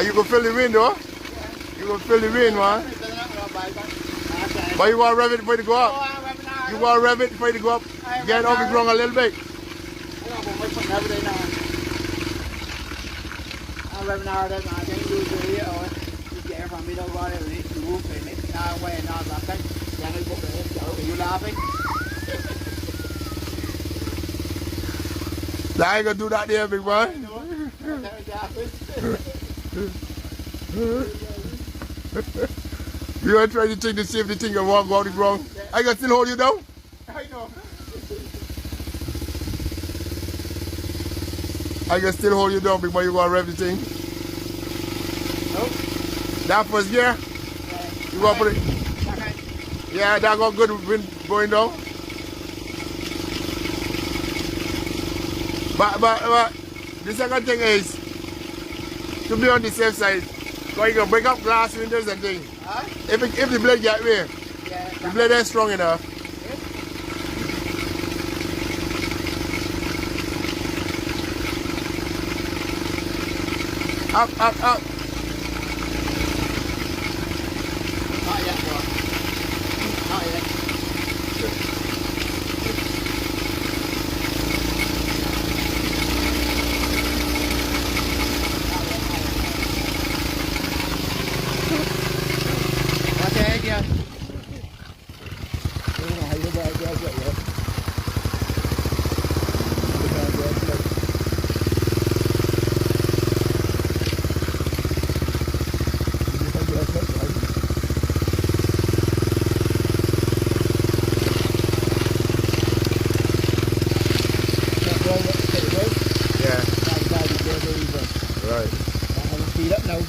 Are you gonna feel the wind, though? You gonna feel the wind, man. But you want to rev it before you go up. You want to rev it before you go up. Get off the ground a little bit. I'm revving hard that I can use the here or you get from me don't worry you move in it way not laughing. Then I book it. You laughing? I ain't gonna do that there, big man. You are trying to take the safety thing and walk out the ground. I can still hold you down? I know. I can still hold you down before you go and rev the thing. Nope. That first gear? You go put it? Yeah, that got good wind going down. But the second thing is to be on the safe side. So you can break up glass windows and things. Huh? If the blade get away, the blade is strong enough. Up. Not yet, bro. Not yet. What's the idea? Yeah. Right. Right. I'm going to speed up now.